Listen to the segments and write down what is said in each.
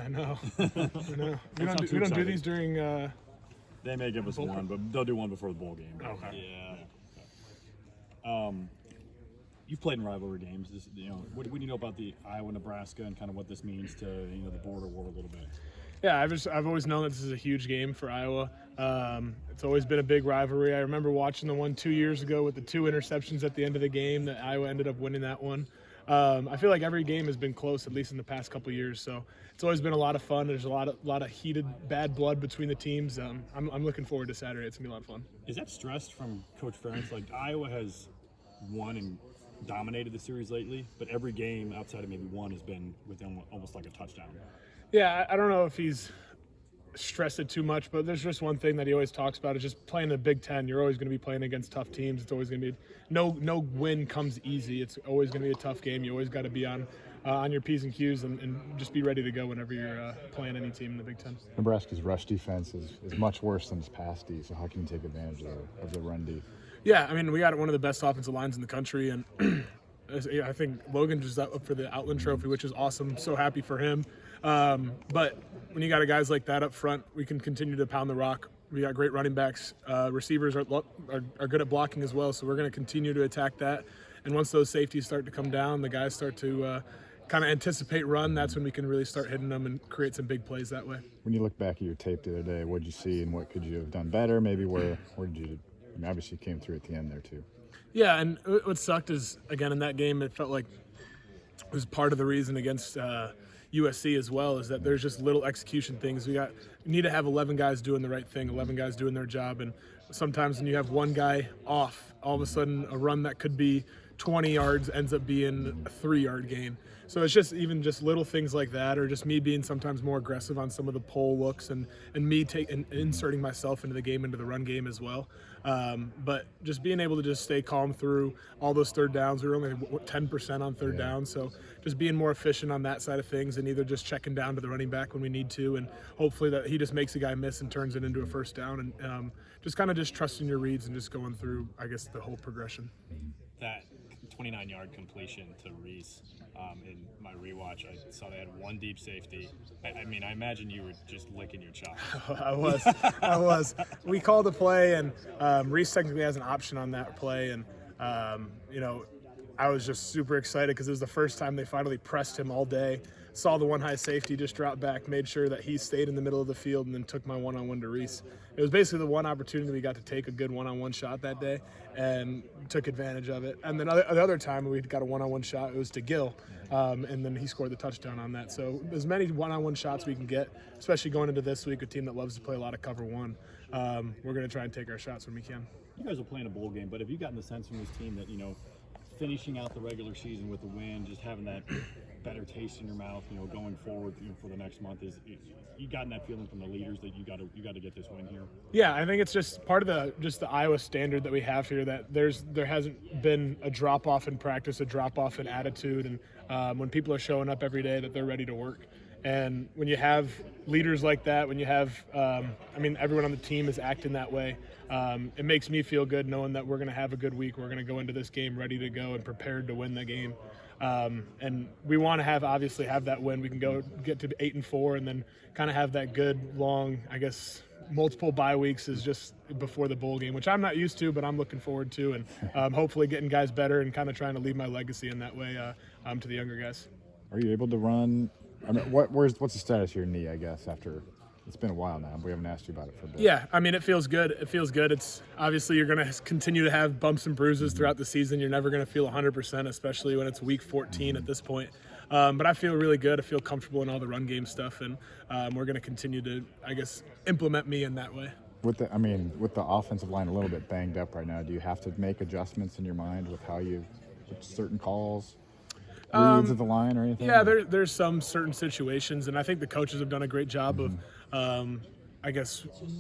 I know. We don't do these during. They may give us one, but they'll do one before the bowl game. Okay. Yeah. You've played in rivalry games. What do you know about the Iowa-Nebraska and kind of what this means to the border war a little bit? Yeah, I've always known that this is a huge game for Iowa. It's always been a big rivalry. I remember watching the one 2 years ago with the 2 interceptions at the end of the game that Iowa ended up winning that one. I feel like every game has been close, at least in the past couple of years. So it's always been a lot of fun. There's a lot of heated, bad blood between the teams. I'm looking forward to Saturday. It's gonna be a lot of fun. Is that stressed from Coach Ferentz? Like Iowa has won and dominated the series lately, but every game outside of maybe one has been within almost like a touchdown. Yeah, I don't know if he's stressed it too much, but there's just one thing that he always talks about is just playing the Big Ten. You're always going to be playing against tough teams. It's always going to be no win comes easy. It's always going to be a tough game. You always got to be on your P's and Q's and just be ready to go whenever you're playing any team in the Big Ten. Nebraska's rush defense is much worse than its pass D, so how can you take advantage of the run D? Yeah, I mean, we got one of the best offensive lines in the country, and I think Logan just up for the Outland Trophy, which is awesome. So happy for him. But when you got guys like that up front, we can continue to pound the rock. We got great running backs. Receivers are good at blocking as well, so we're going to continue to attack that. And once those safeties start to come down, the guys start to kind of anticipate run. That's when we can really start hitting them and create some big plays that way. When you look back at your tape the other day, what did you see and what could you have done better? Maybe where did you? I mean, obviously, you came through at the end there too. Yeah, and what sucked is, again, in that game, it felt like it was part of the reason against USC as well, is that there's just little execution things. We need to have 11 guys doing the right thing, 11 guys doing their job, and sometimes when you have one guy off, all of a sudden a run that could be 20 yards ends up being a 3-yard gain. So it's just little things like that, or just me being sometimes more aggressive on some of the pull looks and me inserting myself into the game, into the run game as well. But just being able to just stay calm through all those third downs. We were only 10% on third down, so just being more efficient on that side of things and either just checking down to the running back when we need to, and hopefully that he just makes a guy miss and turns it into a first down, and just kind of just trusting your reads and just going through, I guess, the whole progression. That 29-yard completion to Reese, in my rewatch, I saw they had one deep safety. I mean, I imagine you were just licking your chops. I was. We called a play, and Reese technically has an option on that play, and I was just super excited because it was the first time they finally pressed him all day. Saw the one high safety just drop back, made sure that he stayed in the middle of the field, and then took my one-on-one to Reese. It was basically the one opportunity we got to take a good one-on-one shot that day, and took advantage of it. And then the other time we got a one-on-one shot, it was to Gill, and then he scored the touchdown on that. So as many one-on-one shots we can get, especially going into this week, a team that loves to play a lot of cover one, we're going to try and take our shots when we can. You guys are playing a bowl game, but have you gotten the sense from this team that, finishing out the regular season with a win, just having that better taste in your mouth, going forward for the next month, is you gotten that feeling from the leaders that you got to get this win here? Yeah, I think it's just part of the Iowa standard that we have here, that there hasn't been a drop off in practice, a drop off in attitude, and when people are showing up every day, that they're ready to work. And when you have leaders like that, when you have, everyone on the team is acting that way, it makes me feel good knowing that we're going to have a good week. We're going to go into this game ready to go and prepared to win the game. And we want to obviously have that win. We can go get to 8-4 and then kind of have that good long, multiple bye weeks is just before the bowl game, which I'm not used to, but I'm looking forward to, and hopefully getting guys better and kind of trying to leave my legacy in that way to the younger guys. Are you able to run? What's the status of your knee, I guess, after it's been a while now? We haven't asked you about it for a bit. Yeah, it feels good. It's obviously you're going to continue to have bumps and bruises throughout the season. You're never going to feel 100%, especially when it's week 14 at this point. But I feel really good. I feel comfortable in all the run game stuff, and we're going to continue to, implement me in that way. With the offensive line a little bit banged up right now, do you have to make adjustments in your mind with with certain calls? Reads of the line or anything? Yeah, there's some certain situations, and I think the coaches have done a great job of,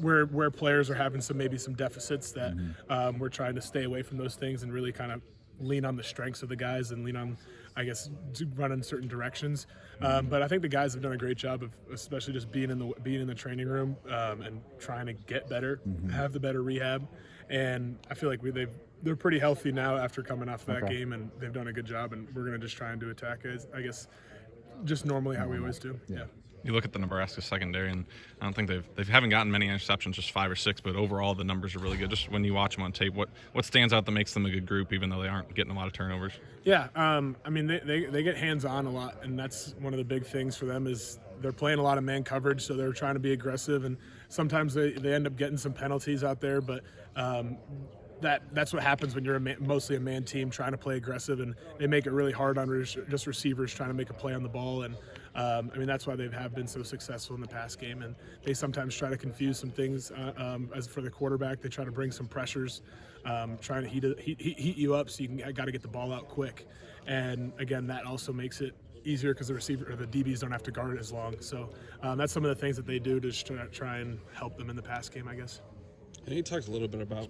where players are having some deficits that we're trying to stay away from those things and really kind of lean on the strengths of the guys and lean on, run in certain directions. But I think the guys have done a great job of, especially just being in the training room and trying to get better, have the better rehab, and I feel like they're pretty healthy now after coming off that game, and they've done a good job, and we're going to just try and do attack, just normally how we always do. Yeah. You look at the Nebraska secondary, and I don't think they haven't gotten many interceptions, just 5 or 6. But overall, the numbers are really good. Just when you watch them on tape, what stands out that makes them a good group, even though they aren't getting a lot of turnovers? Yeah, I mean they get hands on a lot, and that's one of the big things for them is they're playing a lot of man coverage, so they're trying to be aggressive, and sometimes they end up getting some penalties out there, but. That's what happens when you're mostly a man team trying to play aggressive, and they make it really hard on just receivers trying to make a play on the ball. And I mean that's why they have been so successful in the pass game. And they sometimes try to confuse some things. As for the quarterback, they try to bring some pressures, trying to heat you up so you got to get the ball out quick. And again, that also makes it easier because the receiver or the DBs don't have to guard it as long. So that's some of the things that they do to try and help them in the pass game, I guess. And you talked a little bit about